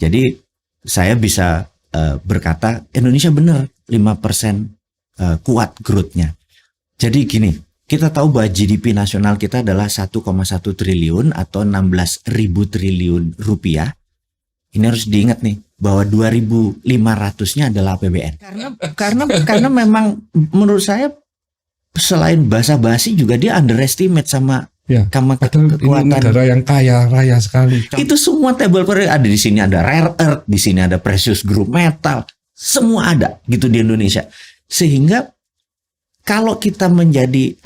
Jadi saya bisa berkata Indonesia benar 5% kuat growth-nya. Jadi gini, kita tahu bahwa GDP nasional kita adalah 1,1 triliun atau 16.000 triliun rupiah. Ini harus diingat nih bahwa 2.500-nya adalah APBN. Karena memang menurut saya selain basa-basi juga dia underestimate sama kekuatan. Ini negara yang kaya raya sekali. Itu semua table per ada di sini, ada rare earth, di sini ada precious group metal, semua ada gitu di Indonesia. Sehingga kalau kita menjadi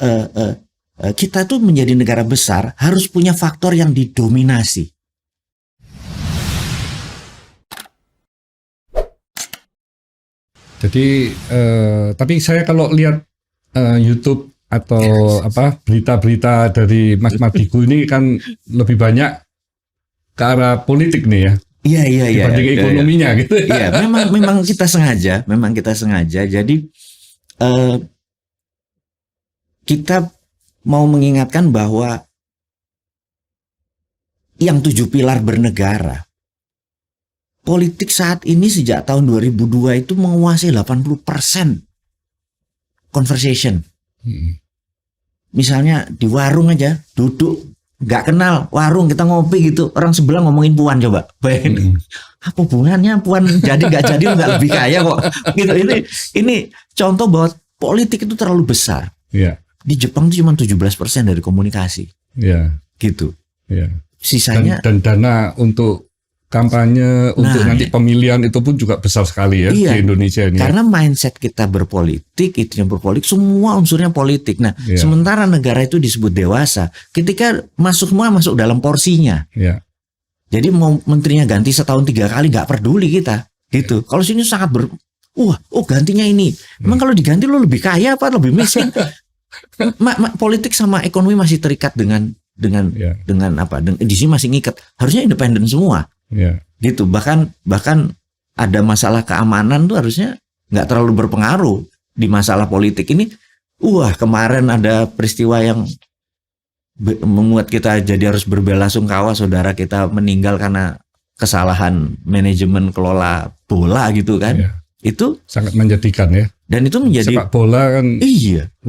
kita tuh menjadi negara besar harus punya faktor yang didominasi. Jadi tapi saya kalau lihat YouTube atau berita-berita dari Mas Madigu ini kan lebih banyak ke arah politik nih ya. Iya. Dibanding ekonominya gitu. Iya, memang kita sengaja. Jadi kita mau mengingatkan bahwa yang 7 pilar bernegara, politik saat ini sejak tahun 2002 itu menguasai 80% conversation. Misalnya di warung aja duduk nggak kenal warung kita ngopi gitu, orang sebelah ngomongin puan, coba bayangin apa hubungannya puan jadi nggak jadi nggak lebih kaya kok gitu. Ini contoh bahwa politik itu terlalu besar. Di Jepang itu cuma 17% dari komunikasi gitu. Sisanya dan dana untuk kampanye untuk nanti pemilihan itu pun juga besar sekali ya di Indonesia ini. Karena mindset kita berpolitik, semua unsurnya politik. Nah, sementara negara itu disebut dewasa, ketika masuk dalam porsinya. Jadi mau menterinya ganti setahun 3 kali nggak peduli kita, gitu. Kalau sini sangat gantinya ini. Emang kalau diganti lo lebih kaya apa lebih miskin? Politik sama ekonomi masih terikat dengan apa? Di sini masih ngikat. Harusnya independen semua. Gitu, bahkan ada masalah keamanan tuh harusnya nggak terlalu berpengaruh di masalah politik ini. Kemarin ada peristiwa yang membuat kita jadi harus berbelasungkawa, saudara kita meninggal karena kesalahan manajemen kelola bola gitu kan. Itu sangat menyedihkan ya. Dan itu menjadi sepak bola kan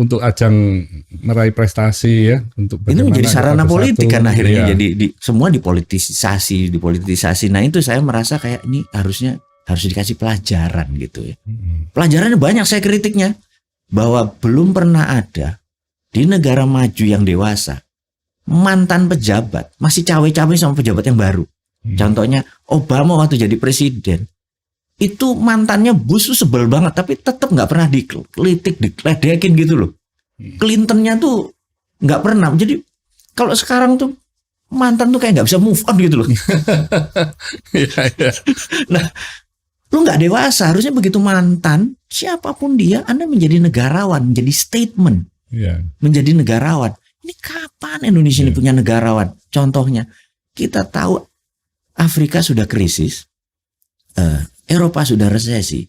untuk ajang meraih prestasi ya, untuk ini menjadi sarana politik kan akhirnya jadi semua dipolitisasi. Nah itu saya merasa kayak ini harus dikasih pelajaran gitu ya. Pelajarannya banyak saya kritiknya, bahwa belum pernah ada di negara maju yang dewasa mantan pejabat masih cawe-cawe sama pejabat yang baru. Contohnya Obama waktu jadi presiden itu mantannya Bush tuh sebel banget, tapi tetap nggak pernah dikritik, diledekin gitu loh. Clintonnya tuh nggak pernah. Jadi kalau sekarang tuh mantan tuh kayak nggak bisa move on gitu loh. Nah, lu nggak dewasa. Harusnya begitu mantan, siapapun dia, Anda menjadi negarawan, menjadi statement, menjadi negarawan. Ini kapan Indonesia ini punya negarawan? Contohnya, kita tahu Afrika sudah krisis. Eropa sudah resesi,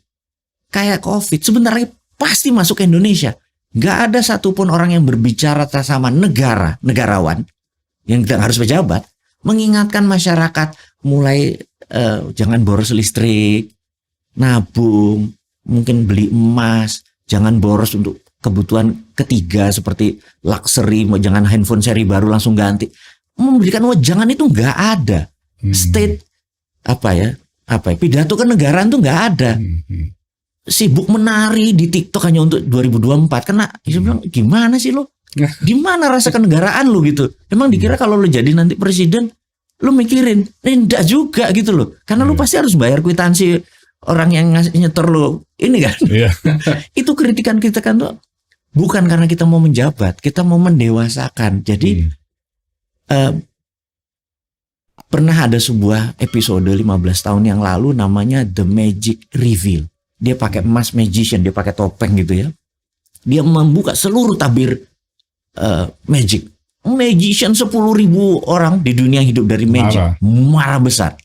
kayak COVID, sebentar lagi pasti masuk ke Indonesia. Gak ada satupun orang yang berbicara sama negarawan, yang harus pejabat, mengingatkan masyarakat mulai jangan boros listrik, nabung, mungkin beli emas, jangan boros untuk kebutuhan ketiga seperti luxury, jangan handphone seri baru langsung ganti. Memberikan jangan itu gak ada. State pidato kenegaraan tuh nggak ada. Sibuk menari di TikTok hanya untuk 2024. Karena saya bilang gimana sih lo? Gimana rasa kenegaraan lo gitu? Emang dikira kalau lo jadi nanti presiden, lo mikirin? Enggak juga gitu loh. Karena lo pasti harus bayar kwitansi orang yang nyetor lo ini kan. Itu kritikan kita kan tuh bukan karena kita mau menjabat, kita mau mendewasakan. Jadi pernah ada sebuah episode 15 tahun yang lalu namanya The Magic Reveal. Dia pakai emas magician, dia pakai topeng gitu ya. Dia membuka seluruh tabir magic. Magician 10.000 orang di dunia hidup dari magic. Marah besar.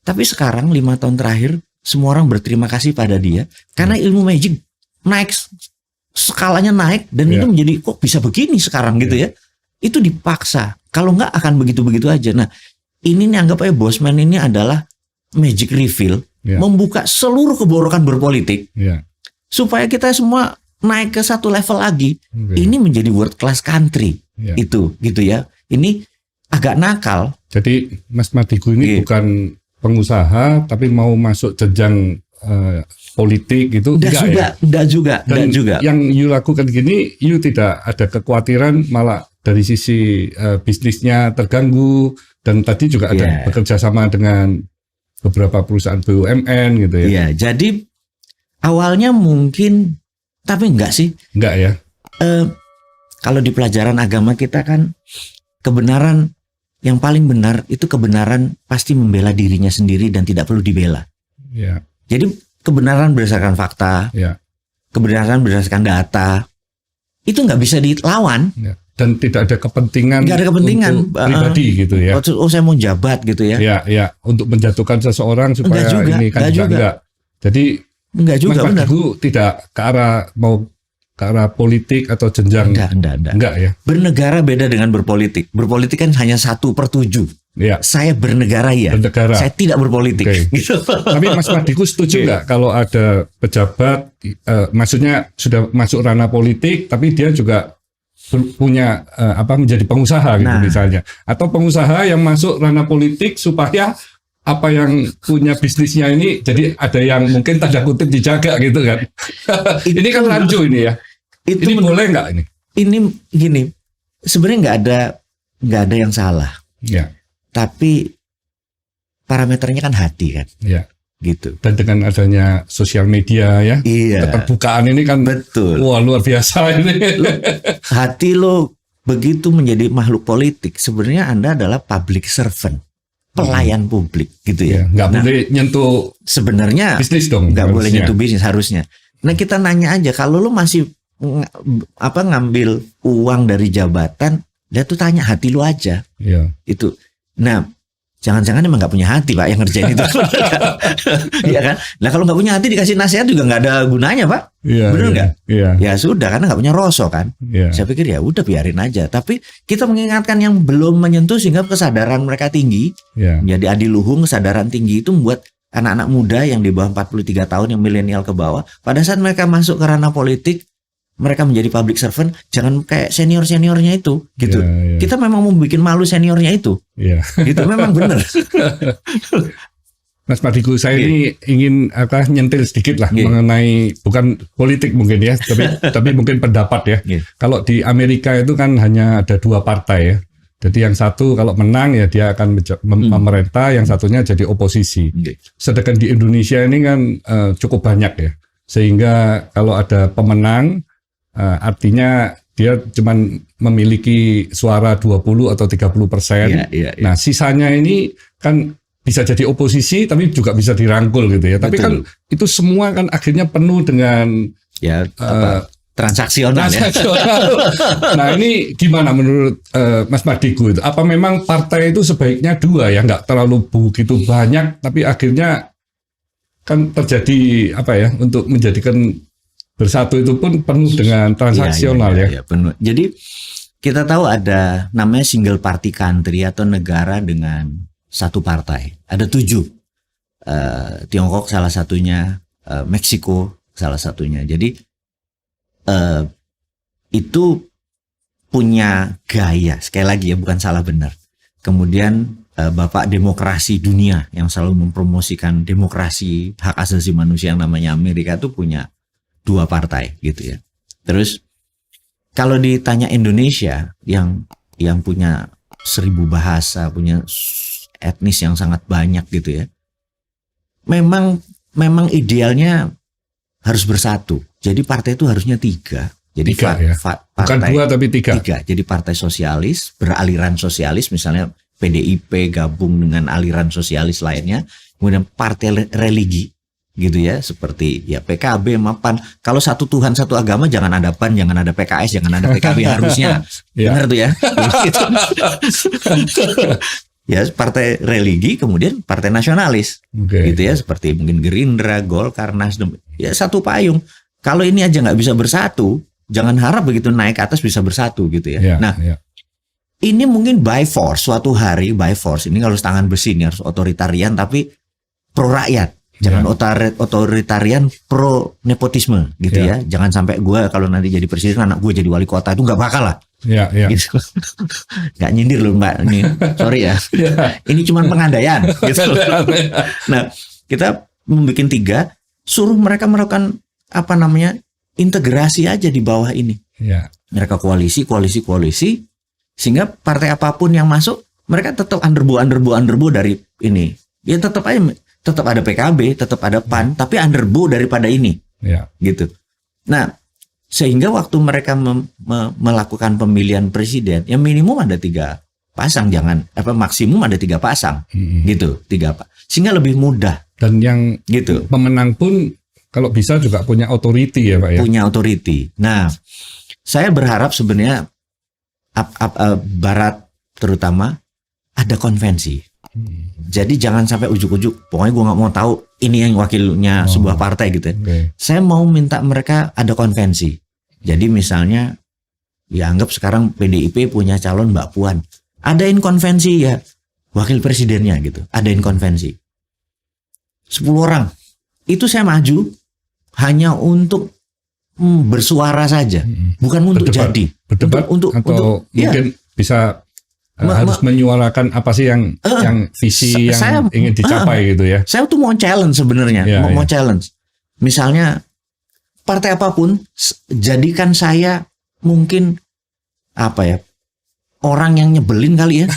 Tapi sekarang 5 tahun terakhir semua orang berterima kasih pada dia karena ilmu magic naik, skalanya naik, dan itu menjadi kok bisa begini sekarang gitu ya. Itu dipaksa. Kalau enggak akan begitu-begitu aja. Nah, ini nih anggap aja Bosman ini adalah magic refill, membuka seluruh keborokan berpolitik, supaya kita semua naik ke satu level lagi. Ini menjadi world class country, itu gitu ya. Ini agak nakal. Jadi Mas Madigu ini bukan pengusaha, tapi mau masuk jenjang politik gitu. Enggak juga. Yang you lakukan gini, you tidak ada kekhawatiran malah dari sisi bisnisnya terganggu, dan tadi juga ada bekerja sama dengan beberapa perusahaan BUMN gitu ya. Iya, jadi awalnya mungkin, tapi enggak sih. Enggak ya. Kalau di pelajaran agama kita kan kebenaran yang paling benar itu kebenaran pasti membela dirinya sendiri dan tidak perlu dibela. Ya. Jadi kebenaran berdasarkan fakta, kebenaran berdasarkan data, itu nggak bisa dilawan. Ya. Dan tidak ada kepentingan. Nggak ada kepentingan pribadi gitu ya. Oh saya mau jabat gitu ya. Ya, untuk menjatuhkan seseorang supaya ini kan enggak. Jadi enggak juga, Mas Madigu tidak ke arah politik atau jenjang. Enggak ya. Bernegara beda dengan berpolitik. Berpolitik kan hanya 1/7. Ya. Saya bernegara ya. Saya tidak berpolitik. Gitu. Tapi Mas Madigu setuju nggak kalau ada pejabat, maksudnya sudah masuk ranah politik, tapi dia juga punya menjadi pengusaha gitu misalnya, atau pengusaha yang masuk ranah politik supaya apa yang punya bisnisnya ini jadi ada yang mungkin tanda kutip dijaga gitu kan? Ini kan rancu ini ya. Ini boleh nggak ini? Ini gini, sebenarnya nggak ada yang salah. Ya. Tapi parameternya kan hati kan. Ya. Gitu. Dan dengan adanya sosial media ya, keterbukaan ini kan betul. Wah luar biasa ini. Hati lo begitu menjadi makhluk politik, sebenarnya Anda adalah public servant, pelayan publik gitu ya. Nggak boleh nyentuh sebenarnya bisnis dong. Nggak boleh nyentuh bisnis harusnya. Nah kita nanya aja, kalau lo masih ngambil uang dari jabatan, dia tuh tanya hati lo aja. Iya. Itu. Nah, jangan-jangan emang nggak punya hati Pak yang ngerjain itu. Iya kan? Nah kalau nggak punya hati dikasih nasihat juga nggak ada gunanya Pak. Bener nggak? Ya sudah, karena nggak punya rasa kan. Saya pikir ya udah biarin aja. Tapi kita mengingatkan yang belum menyentuh sehingga kesadaran mereka tinggi. Jadi adiluhung, kesadaran tinggi itu membuat anak-anak muda yang di bawah 43 tahun, yang milenial ke bawah, pada saat mereka masuk ke ranah politik, mereka menjadi public servant, jangan kayak senior-seniornya itu gitu. Kita memang mau bikin malu seniornya itu. Gitu memang benar. Mas Madigu, saya ini ingin nyentil sedikit lah mengenai bukan politik mungkin ya, tapi mungkin pendapat ya. Kalau di Amerika itu kan hanya ada 2 partai ya. Jadi yang satu kalau menang ya dia akan memerintah, yang satunya jadi oposisi. Sedangkan di Indonesia ini kan cukup banyak ya. Sehingga kalau ada pemenang, artinya dia cuma memiliki suara 20 atau 30%. Nah, sisanya ini kan bisa jadi oposisi tapi juga bisa dirangkul gitu ya. Tapi kan itu semua kan akhirnya penuh dengan transaksional. Nah, ini gimana menurut Mas Madigu itu? Apa memang partai itu sebaiknya 2 ya, nggak terlalu begitu banyak, tapi akhirnya kan terjadi untuk menjadikan bersatu itu pun penuh dengan transaksional ya. Penuh. Jadi kita tahu ada namanya single party country atau negara dengan satu partai. Ada 7. Tiongkok salah satunya, Meksiko salah satunya. Jadi itu punya gaya, sekali lagi ya bukan salah benar. Kemudian Bapak demokrasi dunia yang selalu mempromosikan demokrasi, hak asasi manusia yang namanya Amerika itu punya 2 partai gitu ya. Terus kalau ditanya Indonesia yang punya 1000 bahasa, punya etnis yang sangat banyak gitu ya. Memang idealnya harus bersatu. Jadi partai itu harusnya 3. Jadi bukan 2 tapi 3. Jadi partai sosialis, beraliran sosialis, misalnya PDIP gabung dengan aliran sosialis lainnya. Kemudian partai religi gitu ya, seperti ya PKB, MAPAN. Kalau satu Tuhan satu agama, jangan ada PAN, jangan ada PKS, jangan ada PKB harusnya. Benar tuh ya. Ya partai religi, kemudian partai nasionalis, gitu ya, seperti mungkin Gerindra, Golkar, Nasdem. Ya satu payung. Kalau ini aja nggak bisa bersatu, jangan harap begitu naik ke atas bisa bersatu gitu ya. Ini mungkin by force, suatu hari by force. Ini kalau tangan besi ini harus otoritarian, tapi pro rakyat. Jangan otoritarian pro nepotisme gitu ya. Jangan sampai gue kalau nanti jadi presiden anak gue jadi wali kota, itu nggak bakal lah. Gitu. Nggak nyindir loh Mbak, ini sorry ya. Ini cuma pengandaian. Gitu. Nah kita membuat 3, suruh mereka melakukan integrasi aja di bawah ini. Mereka koalisi, sehingga partai apapun yang masuk mereka tetap underbo dari ini. Ya tetap ada PKB, tetap ada PAN, tapi underbo daripada ini, gitu. Nah, sehingga waktu mereka melakukan pemilihan presiden, ya minimum ada 3 pasang, maksimum ada 3 pasang, gitu, 3 sehingga lebih mudah. Dan yang gitu. Pemenang pun kalau bisa juga punya authority ya Pak ya. Punya authority. Nah, saya berharap sebenarnya Barat terutama ada konvensi. Jadi jangan sampai ujuk-ujuk, pokoknya gue nggak mau tahu ini yang wakilnya sebuah partai gitu. Saya mau minta mereka ada konvensi. Jadi misalnya, ya anggap sekarang PDIP punya calon Mbak Puan, adain konvensi ya wakil presidennya gitu, adain konvensi. 10 orang, itu saya maju hanya untuk bersuara saja, bukan untuk jadi. Berdebat untuk mungkin bisa harus menyuarakan apa sih yang visi yang ingin dicapai gitu ya. Saya tuh mau challenge sebenarnya, mau challenge. Misalnya partai apapun, jadikan saya mungkin orang yang nyebelin kali ya.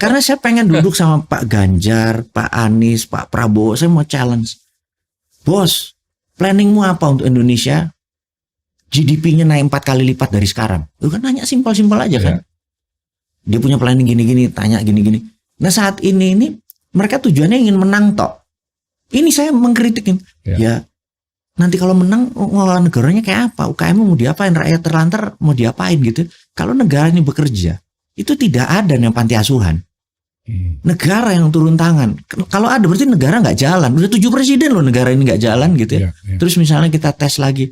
Karena saya pengen duduk sama Pak Ganjar, Pak Anies, Pak Prabowo, saya mau challenge. Bos, planningmu apa untuk Indonesia? GDP-nya naik 4 kali lipat dari sekarang. Lu kan nanya simpel-simpel aja kan. Dia punya planning gini-gini, tanya gini-gini. Nah saat ini mereka tujuannya ingin menang tok. Ini saya mengkritikin. Ya nanti kalau menang ngelola negaranya kayak apa? UKM mau diapain? Rakyat terlantar mau diapain gitu? Kalau negara ini bekerja, itu tidak ada yang panti asuhan. Negara yang turun tangan. Kalau ada berarti negara nggak jalan. Udah 7 presiden loh negara ini nggak jalan gitu ya. Terus misalnya kita tes lagi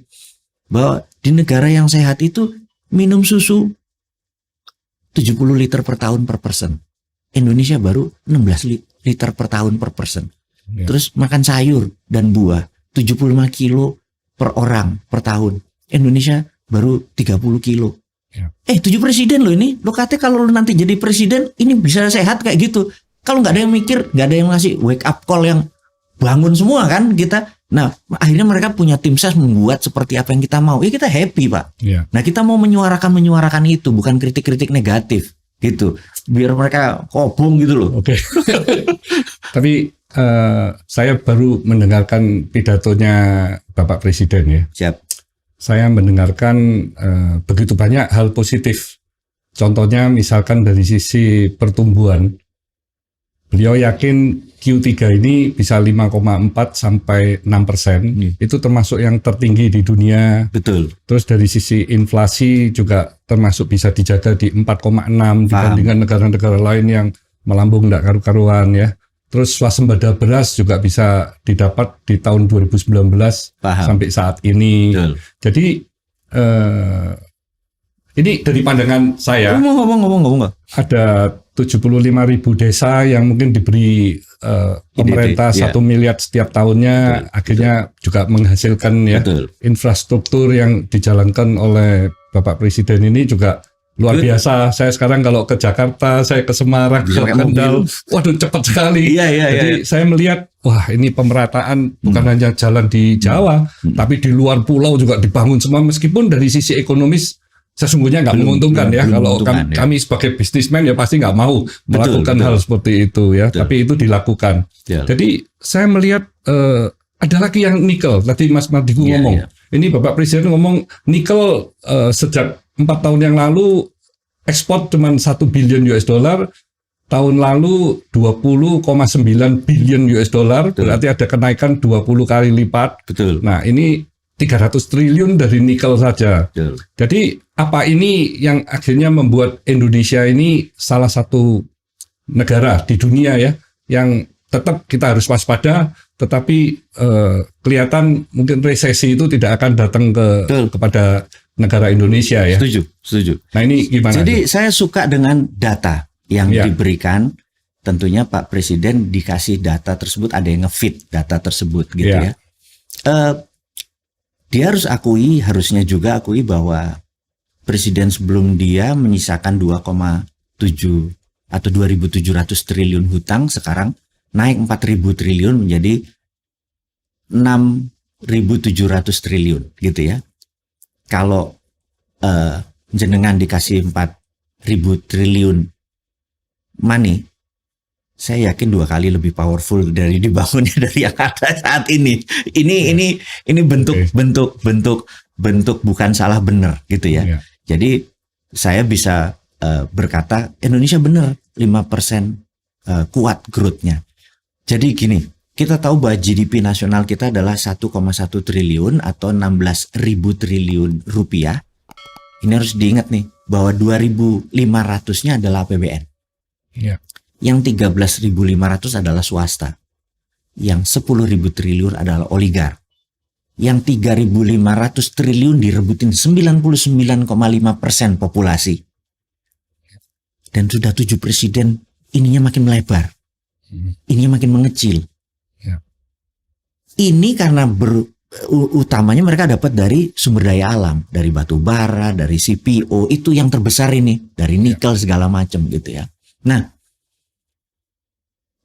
bahwa di negara yang sehat itu minum susu 70 liter per tahun per person. Indonesia baru 16 liter per tahun per person. Terus makan sayur dan buah 75 kilo per orang per tahun. Indonesia baru 30 kilo. 7 presiden loh ini. Lo katanya kalau lo nanti jadi presiden ini bisa sehat kayak gitu. Kalau nggak ada yang mikir, nggak ada yang ngasih wake up call yang bangun semua kan kita. Nah akhirnya mereka punya tim ses membuat seperti apa yang kita mau. Ya kita happy Pak. Nah kita mau menyuarakan itu, bukan kritik-kritik negatif gitu. Biar mereka kobong gitu loh. Tapi saya baru mendengarkan pidatonya Bapak Presiden ya. Siap. Saya mendengarkan begitu banyak hal positif. Contohnya misalkan dari sisi pertumbuhan. Beliau yakin Q3 ini bisa 5,4 sampai 6%. Itu termasuk yang tertinggi di dunia. Betul. Terus dari sisi inflasi juga termasuk bisa dijaga di 4,6 dibandingkan negara-negara lain yang melambung tidak karu-karuan ya. Terus swasembada beras juga bisa didapat di tahun 2019 sampai saat ini. Betul. Jadi ini dari pandangan saya. Ngomong. Ada 75.000 desa yang mungkin diberi pemerintah 1 miliar setiap tahunnya. Betul. Akhirnya juga menghasilkan ya infrastruktur yang dijalankan oleh Bapak Presiden ini juga luar biasa. Saya sekarang kalau ke Jakarta, saya ke Semarang, ke Kendal, waduh cepat sekali. Jadi saya melihat, wah ini pemerataan bukan hanya jalan di Jawa, tapi di luar pulau juga dibangun semua. Meskipun dari sisi ekonomis sesungguhnya nggak menguntungkan ya. Kalau kami sebagai bisnismen ya pasti nggak mau melakukan hal seperti itu ya. Tapi itu dilakukan. Jadi saya melihat ada lagi yang nikel. Tadi Mas Mardigu ngomong. Ini Bapak Presiden ngomong nikel sejak 4 tahun yang lalu ekspor cuma 1 billion US dollar, tahun lalu 20,9 billion US dollar, berarti ada kenaikan 20 kali lipat. Betul. Nah ini 300 triliun dari nikel saja. Betul. Jadi apa ini yang akhirnya membuat Indonesia ini salah satu negara di dunia ya, yang tetap kita harus waspada, tetapi kelihatan mungkin resesi itu tidak akan datang kepada negara Indonesia ya. Setuju. Nah ini gimana? Jadi saya suka dengan data yang diberikan tentunya Pak Presiden dikasih data tersebut, ada yang nge-feed data tersebut gitu ya. Dia harusnya juga akui bahwa Presiden sebelum dia menyisakan 2,7 atau 2.700 triliun hutang, sekarang naik 4.000 triliun menjadi 6.700 triliun gitu ya. Kalau jenengan dikasih 4.000 triliun money, saya yakin 2 kali lebih powerful dari dibangunnya dari yang ada saat ini. Ini bentuk bukan salah benar gitu ya. Jadi saya bisa berkata Indonesia benar 5% kuat growth-nya. Jadi gini, kita tahu bahwa GDP nasional kita adalah 1,1 triliun atau 16.000 triliun rupiah. Ini harus diingat nih bahwa 2.500-nya adalah APBN. Yang 13.500 adalah swasta. Yang 10.000 triliun adalah oligar. Yang 3.500 triliun direbutin 99,5% populasi. Dan sudah 7 presiden, ininya makin melebar. Ininya makin mengecil. Ini karena utamanya mereka dapat dari sumber daya alam, dari batu bara, dari CPO, itu yang terbesar ini, dari nikel segala macam gitu ya. Nah,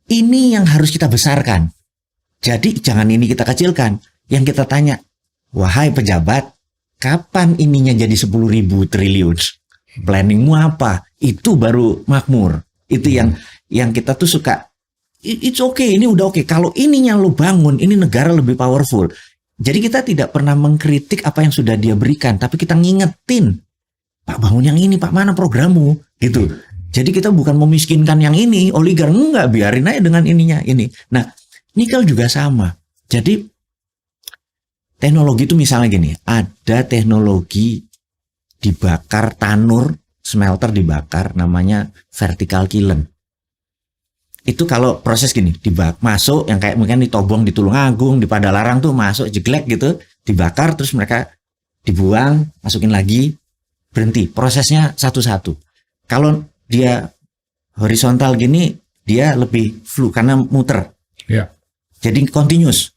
ini yang harus kita besarkan. Jadi jangan ini kita kecilkan. Yang kita tanya, wahai pejabat, kapan ininya jadi 10.000 triliun? Planningmu apa? Itu baru makmur. Itu yang kita tuh suka. It's okay, ini udah oke. Kalau ininya lo bangun, ini negara lebih powerful. Jadi kita tidak pernah mengkritik apa yang sudah dia berikan, tapi kita ngingetin, Pak bangun yang ini, Pak mana programmu, gitu. Jadi kita bukan memiskinkan yang ini, oligar enggak, biarin aja dengan ininya ini. Nah, nikel juga sama. Jadi teknologi itu misalnya gini, ada teknologi dibakar tanur, smelter dibakar, namanya vertical kiln. Itu kalau proses gini, masuk yang kayak mungkin di Tobong, di Tulungagung, di Padalarang tuh masuk jeglek gitu, dibakar terus mereka dibuang, masukin lagi, berhenti. Prosesnya satu-satu. Kalau dia horizontal gini, dia lebih flu karena muter. Jadi continuous.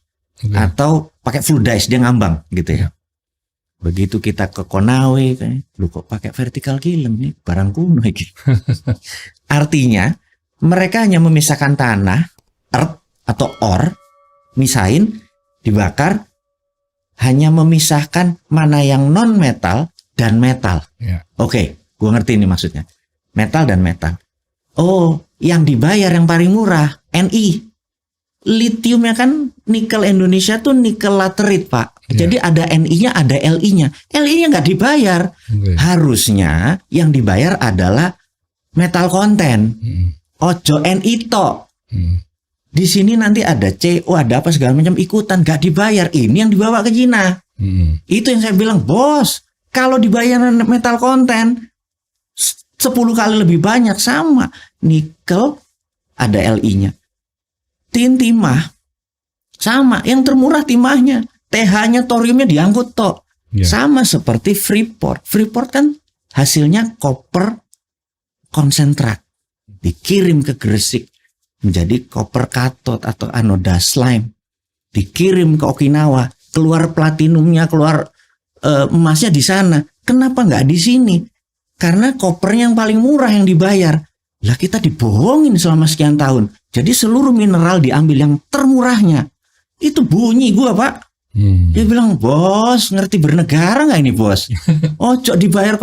Atau pakai fluid dice, dia ngambang gitu ya. Begitu kita ke Konawe, lu kok pakai vertical kiln nih, barang kuno gitu. Artinya mereka hanya memisahkan tanah, earth atau ore, misahin, dibakar, hanya memisahkan mana yang non metal dan metal. Oke, gua ngerti ini maksudnya. Metal dan metal. Oh, yang dibayar yang paling murah, Ni. Litiumnya kan nikel Indonesia tuh nikel laterite, Pak. Jadi ada Ni-nya, ada Li-nya. Li-nya nggak dibayar. Harusnya yang dibayar adalah metal konten. Ojo Ni tok. Di sini nanti ada CO, ada apa segala macam ikutan, nggak dibayar. Ini yang dibawa ke Cina. Itu yang saya bilang, bos. Kalau dibayar metal konten 10 kali lebih banyak, sama nikel ada Li-nya. Tin timah sama, yang termurah timahnya, TH-nya, thoriumnya diangkut tok. Sama seperti Freeport. Freeport kan hasilnya koper konsentrat, dikirim ke Gresik menjadi koper katot atau anoda slime, dikirim ke Okinawa, keluar platinumnya, keluar emasnya di sana. Kenapa nggak di sini? Karena kopernya yang paling murah yang dibayar. Lah kita dibohongin selama sekian tahun. Jadi seluruh mineral diambil yang termurahnya. Itu bunyi gua, Pak. Dia bilang, bos ngerti bernegara nggak ini, bos? Ojo dibayar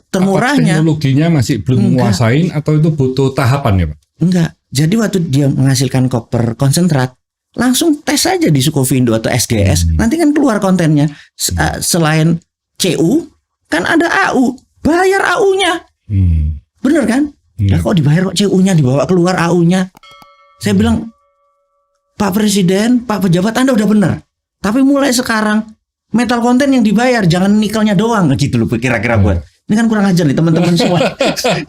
termurahnya. Apa teknologinya masih belum menguasain atau itu butuh tahapan ya, Pak? Enggak. Jadi waktu dia menghasilkan koper konsentrat, langsung tes aja di Sukovindo atau SGS. Nanti kan keluar kontennya. Selain CU, kan ada AU. Bayar AU-nya. Bener kan? Nah, kok dibayar kok CU-nya, dibawa keluar AU-nya. Saya bilang, Pak Presiden, Pak Pejabat, Anda udah bener. Tapi mulai sekarang, metal konten yang dibayar, jangan nikelnya doang. Gitu loh kira-kira buat. Ini kan kurang ajar nih teman-teman semua.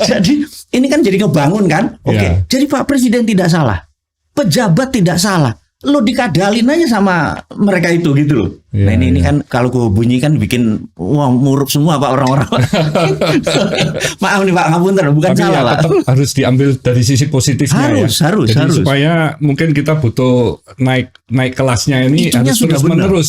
Jadi ini kan jadi ngebangun kan? Oke. Jadi Pak Presiden tidak salah. Pejabat tidak salah. lo dikadalin aja sama mereka itu gitu loh. Ya, nah ini kan kalau gue bunyi kan bikin muruk semua Pak orang-orang. Maaf nih Pak, ngapunten, bukan tapi salah ya, Pak. Tetap harus diambil dari sisi positifnya harus. Jadi supaya mungkin kita butuh naik kelasnya ini itunya harus terus menerus.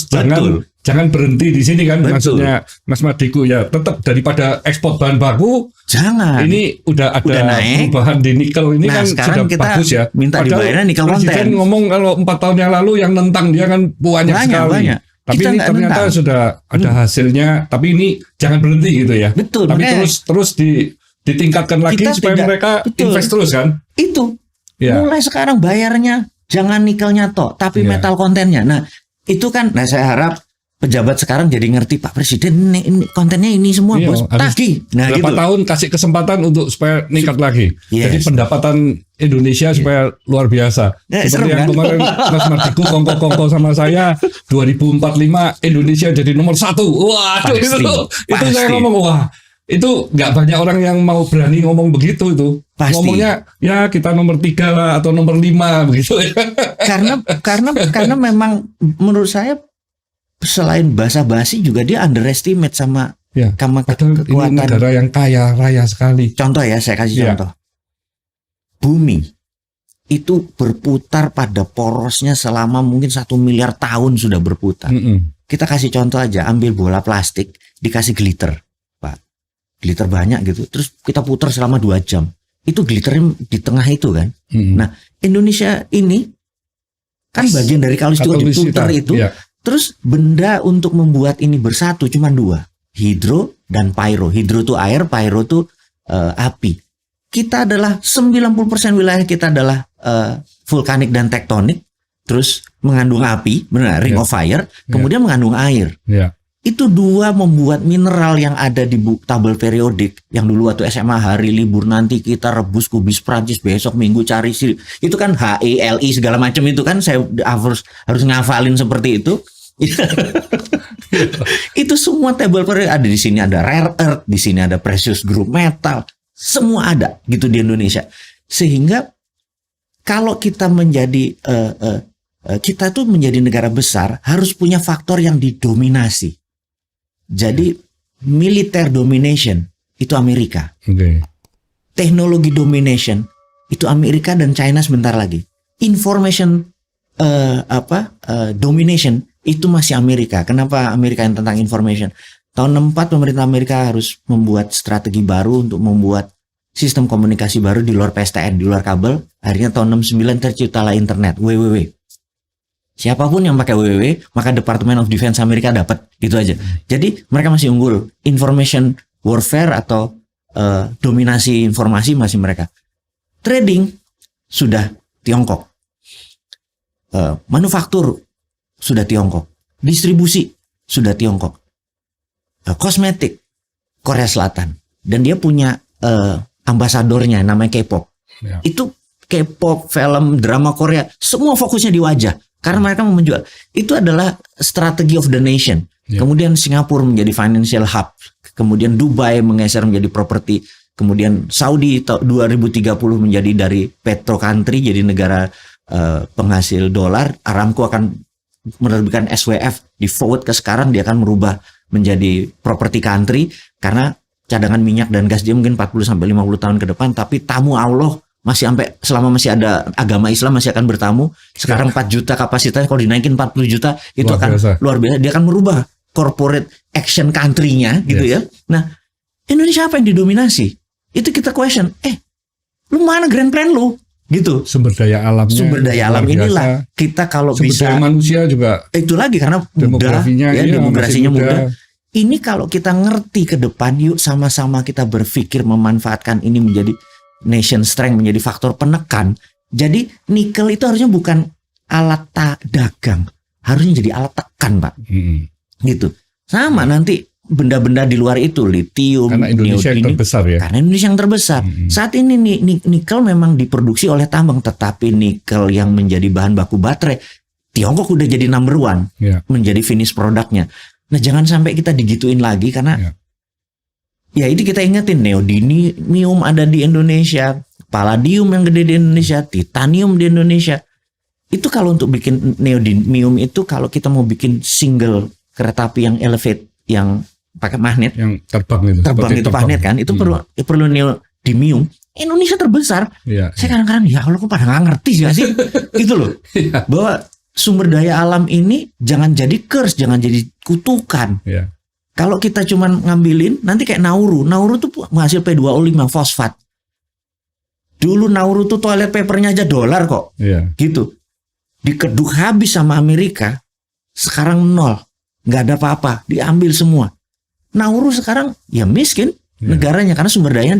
Jangan berhenti di sini kan. Betul. Maksudnya Mas Madiku ya tetap daripada ekspor bahan baku. Jangan. Ini udah naik. Perubahan di nikel ini kan sudah kita bagus ya. Minta dibayarnya nikel Presiden ngomong kalau 4 tahun yang lalu yang nentang dia kan banyak sekali. Tapi kita ini ternyata sudah ada hasilnya. Tapi ini jangan berhenti gitu ya. Betul. Tapi terus ditingkatkan lagi supaya mereka invest terus kan. Itu. Ya. Mulai sekarang bayarnya jangan nikelnya toh, tapi metal kontennya. Nah itu kan. Nah saya harap pejabat sekarang jadi ngerti Pak Presiden ini kontennya ini semua bos tagih. Nah berapa tahun kasih kesempatan untuk supaya meningkat lagi. Jadi pendapatan Indonesia supaya luar biasa. Seperti yang kemarin Mas Madiku kongko sama saya 2045 Indonesia jadi nomor 1. Wah itu saya ngomong itu nggak banyak orang yang mau berani ngomong begitu itu. Ngomongnya ya kita nomor 3 lah atau nomor 5 begitu. karena memang menurut saya selain basa-basi juga dia underestimate sama kekuatan. Ini negara yang kaya raya sekali. Contoh ya, saya kasih contoh. Bumi itu berputar pada porosnya selama mungkin 1 miliar tahun sudah berputar. Kita kasih contoh aja, ambil bola plastik, dikasih glitter, Pak. Glitter banyak gitu, terus kita putar selama 2 jam. Itu glitternya di tengah itu kan. Nah, Indonesia ini kan bagian dari katulistiwa diputar itu. Terus benda untuk membuat ini bersatu cuma 2, hidro dan pyro. Hidro itu air, pyro itu api. Kita adalah 90% wilayah kita adalah vulkanik dan tektonik, terus mengandung api, benar, ring of fire, kemudian mengandung air. Itu 2 membuat mineral yang ada di tabel periodik. Yang dulu waktu SMA hari libur nanti kita rebus kubis Prancis, besok minggu cari itu kan He, Li segala macam itu kan saya harus ngafalin seperti itu. Itu semua table periodic ada di sini, ada rare earth, di sini ada precious group metal, semua ada gitu di Indonesia. Sehingga kalau kita menjadi kita tuh menjadi negara besar harus punya faktor yang didominasi. Jadi military domination itu Amerika, teknologi domination itu Amerika dan China sebentar lagi. Information domination itu masih Amerika. Kenapa Amerika yang tentang information? Tahun 64 pemerintah Amerika harus membuat strategi baru untuk membuat sistem komunikasi baru di luar PSTN, di luar kabel. Akhirnya tahun 69 terciptalah internet, WWW. Siapapun yang pakai WWW, maka Department of Defense Amerika dapat, gitu aja. Jadi mereka masih unggul. Information warfare atau dominasi informasi masih mereka. Trading sudah Tiongkok. Manufaktur sudah Tiongkok, distribusi sudah Tiongkok, kosmetik Korea Selatan, dan dia punya ambasadornya namanya K-pop. Itu K-pop, film, drama Korea, semua fokusnya di wajah karena mereka mau menjual. Itu adalah strategi of the nation. Kemudian Singapura menjadi financial hub, kemudian Dubai menggeser menjadi properti, kemudian Saudi 2030 menjadi dari petro country jadi negara penghasil dolar. Aramco akan menerbitkan SWF di forward ke sekarang, dia akan merubah menjadi property country karena cadangan minyak dan gas dia mungkin 40-50 tahun ke depan, tapi tamu Allah masih sampai selama masih ada agama Islam masih akan bertamu. Sekarang 4 juta kapasitasnya, kalau dinaikin 40 juta itu luar biasa. Dia akan merubah corporate action country-nya gitu ya. Nah, Indonesia apa yang didominasi? Itu kita question, lu mana grand plan lu? Gitu. Sumber daya alam inilah kita kalau sumber bisa daya manusia juga itu lagi karena demografinya muda. Ini kalau kita ngerti ke depan, yuk sama-sama kita berpikir memanfaatkan ini menjadi nation strength, menjadi faktor penekan. Jadi nikel itu harusnya bukan alat dagang, harusnya jadi alat tekan, Pak. Gitu. Sama nanti benda-benda di luar itu, litium, karena Indonesia yang terbesar ya. Karena Indonesia yang terbesar. Saat ini nikel memang diproduksi oleh tambang, tetapi nikel yang menjadi bahan baku baterai, Tiongkok udah jadi number 1 menjadi finish produknya. Nah, jangan sampai kita digituin lagi karena ya itu kita ingetin, neodymium ada di Indonesia, palladium yang gede di Indonesia, titanium di Indonesia. Itu kalau untuk bikin neodymium itu, kalau kita mau bikin single kereta api yang elevate, yang pakai magnet, yang terbang itu magnet kan, itu perlu neodymium. Indonesia terbesar. Saya kadang-kadang ya Allah, kok pada nggak ngerti gak sih? Gitu loh. Bahwa sumber daya alam ini jangan jadi curse, jangan jadi kutukan. Kalau kita cuman ngambilin, nanti kayak Nauru tuh menghasil P2O5 fosfat. Dulu Nauru tuh toilet papernya aja $1 kok. Gitu. Dikeduk habis sama Amerika, sekarang 0, nggak ada apa-apa, diambil semua. Nauru sekarang ya miskin negaranya karena sumber dayanya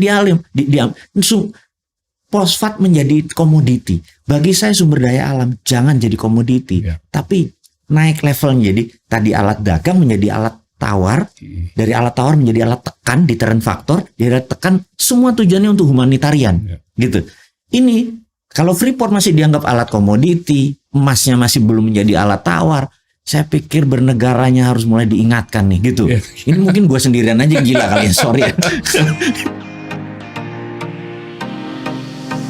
fosfat menjadi komoditi. Bagi saya sumber daya alam jangan jadi komoditi, tapi naik levelnya. Jadi tadi alat dagang menjadi alat tawar, dari alat tawar menjadi alat tekan, deterrent factor, dari alat tekan semua tujuannya untuk humanitarian, gitu. Ini kalau Freeport masih dianggap alat komoditi, emasnya masih belum menjadi alat tawar, saya pikir bernegaranya harus mulai diingatkan nih, gitu. Ini mungkin gue sendirian aja gila kali ya, sorry ya.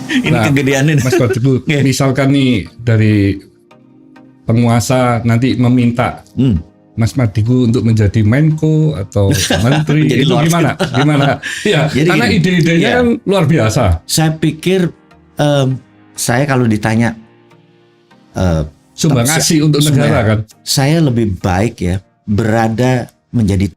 Ini kegedeannya. Mas Kotibu, misalkan nih dari penguasa nanti meminta Mas Mardigu untuk menjadi Menko atau Menteri, itu gimana? Ya, jadi karena ide-idenya kan luar biasa. Saya pikir saya kalau ditanya sumbang asih untuk negara kan, saya lebih baik ya berada menjadi